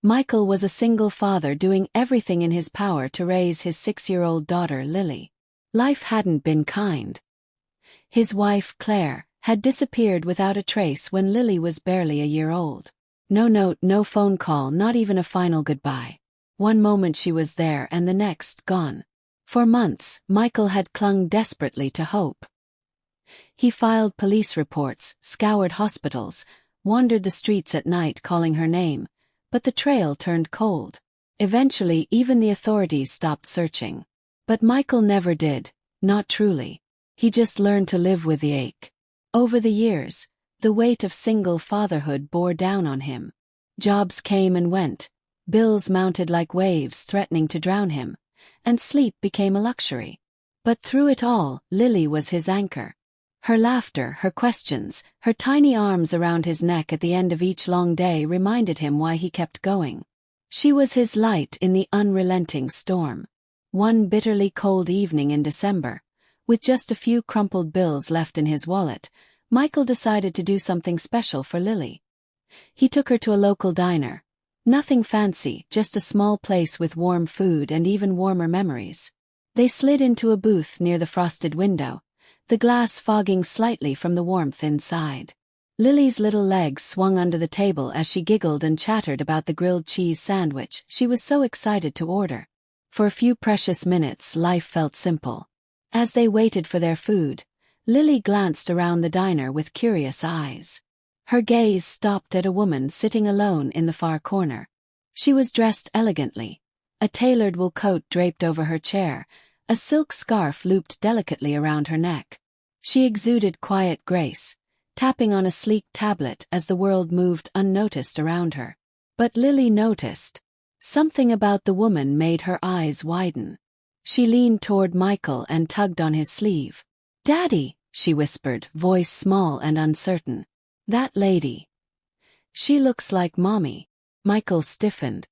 Michael was a single father doing everything in his power to raise his 6-year-old daughter Lily. Life hadn't been kind. His wife, Claire, had disappeared without a trace when Lily was barely a year old. No note, no phone call, not even a final goodbye. One moment she was there and the next, gone. For months, Michael had clung desperately to hope. He filed police reports, scoured hospitals, wandered the streets at night calling her name, but the trail turned cold. Eventually, even the authorities stopped searching. But Michael never did, not truly. He just learned to live with the ache. Over the years, the weight of single fatherhood bore down on him. Jobs came and went, bills mounted like waves threatening to drown him, and sleep became a luxury. But through it all, Lily was his anchor. Her laughter, her questions, her tiny arms around his neck at the end of each long day reminded him why he kept going. She was his light in the unrelenting storm. One bitterly cold evening in December, with just a few crumpled bills left in his wallet, Michael decided to do something special for Lily. He took her to a local diner. Nothing fancy, just a small place with warm food and even warmer memories. They slid into a booth near the frosted window, the glass fogging slightly from the warmth inside. Lily's little legs swung under the table as she giggled and chattered about the grilled cheese sandwich she was so excited to order. For a few precious minutes, life felt simple. As they waited for their food, Lily glanced around the diner with curious eyes. Her gaze stopped at a woman sitting alone in the far corner. She was dressed elegantly, a tailored wool coat draped over her chair, a silk scarf looped delicately around her neck. She exuded quiet grace, tapping on a sleek tablet as the world moved unnoticed around her. But Lily noticed. Something about the woman made her eyes widen. She leaned toward Michael and tugged on his sleeve. "Daddy," she whispered, voice small and uncertain. "That lady. She looks like Mommy." Michael stiffened.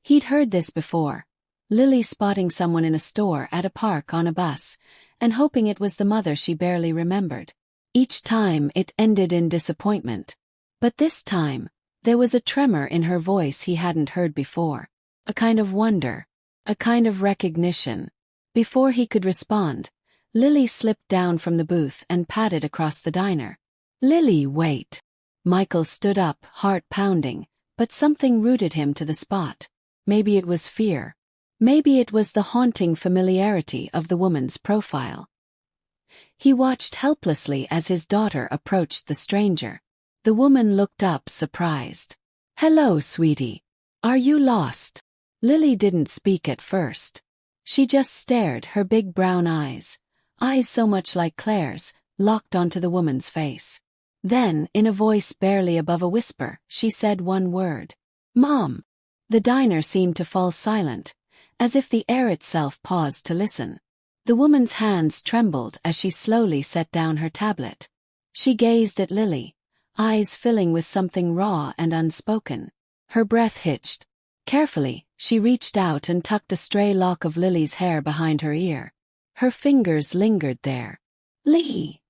He'd heard this before. Lily spotting someone in a store, at a park, on a bus, and hoping it was the mother she barely remembered. Each time it ended in disappointment. But this time, there was a tremor in her voice he hadn't heard before. A kind of wonder. A kind of recognition. Before he could respond, Lily slipped down from the booth and padded across the diner. "Lily, wait." Michael stood up, heart pounding, but something rooted him to the spot. Maybe it was fear. Maybe it was the haunting familiarity of the woman's profile. He watched helplessly as his daughter approached the stranger. The woman looked up, surprised. "Hello, sweetie. Are you lost?" Lily didn't speak at first. She just stared, her big brown eyes so much like Claire's, locked onto the woman's face. Then, in a voice barely above a whisper, she said one word. "Mom." The diner seemed to fall silent, as if the air itself paused to listen. The woman's hands trembled as she slowly set down her tablet. She gazed at Lily, eyes filling with something raw and unspoken. Her breath hitched. Carefully, she reached out and tucked a stray lock of Lily's hair behind her ear. Her fingers lingered there. "Lee,"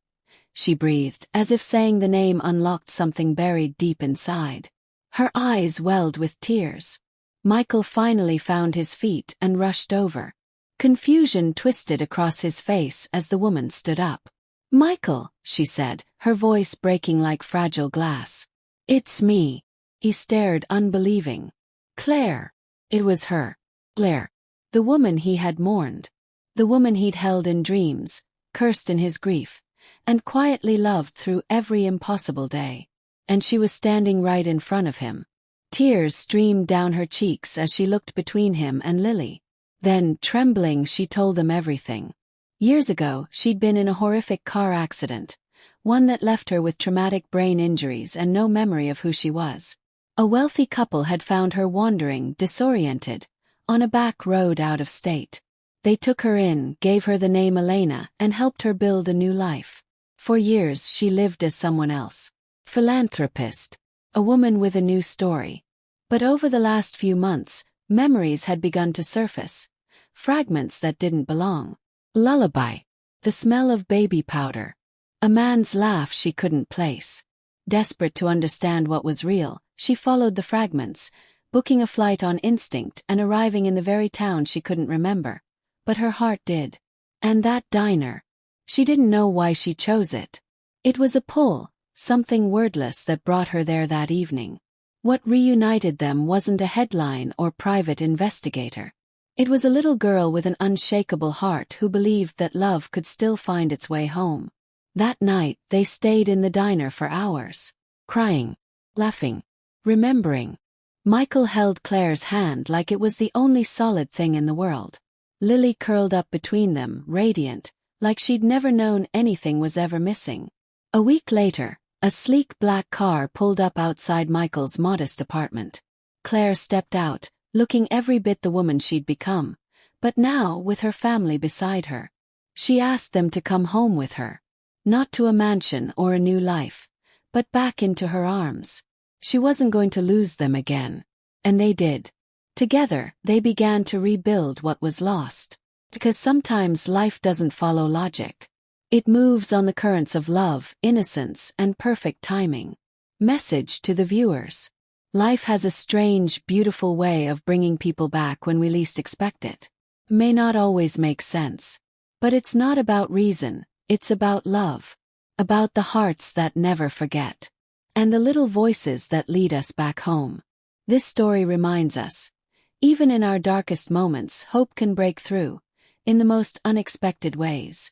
she breathed, as if saying the name unlocked something buried deep inside. Her eyes welled with tears. Michael finally found his feet and rushed over. Confusion twisted across his face as the woman stood up. "Michael," she said, her voice breaking like fragile glass. "It's me." He stared, unbelieving. "Claire." It was her. Claire. The woman he had mourned. The woman he'd held in dreams, cursed in his grief, and quietly loved through every impossible day. And she was standing right in front of him. Tears streamed down her cheeks as she looked between him and Lily. Then, trembling, she told them everything. Years ago, she'd been in a horrific car accident, one that left her with traumatic brain injuries and no memory of who she was. A wealthy couple had found her wandering, disoriented, on a back road out of state. They took her in, gave her the name Elena, and helped her build a new life. For years she lived as someone else. Philanthropist. A woman with a new story. But over the last few months, memories had begun to surface. Fragments that didn't belong. Lullaby. The smell of baby powder. A man's laugh she couldn't place. Desperate to understand what was real, she followed the fragments, booking a flight on instinct and arriving in the very town she couldn't remember. But her heart did. And that diner. She didn't know why she chose it. It was a pull, something wordless that brought her there that evening. What reunited them wasn't a headline or private investigator. It was a little girl with an unshakable heart who believed that love could still find its way home. That night, they stayed in the diner for hours. Crying, laughing, remembering. Michael held Claire's hand like it was the only solid thing in the world. Lily curled up between them, radiant, like she'd never known anything was ever missing. A week later, a sleek black car pulled up outside Michael's modest apartment. Claire stepped out, looking every bit the woman she'd become, but now with her family beside her. She asked them to come home with her. Not to a mansion or a new life, but back into her arms. She wasn't going to lose them again. And they did. Together, they began to rebuild what was lost. Because sometimes life doesn't follow logic. It moves on the currents of love, innocence, and perfect timing. Message to the viewers. Life has a strange, beautiful way of bringing people back when we least expect it. May not always make sense. But it's not about reason, it's about love. About the hearts that never forget. And the little voices that lead us back home. This story reminds us, even in our darkest moments, hope can break through, in the most unexpected ways.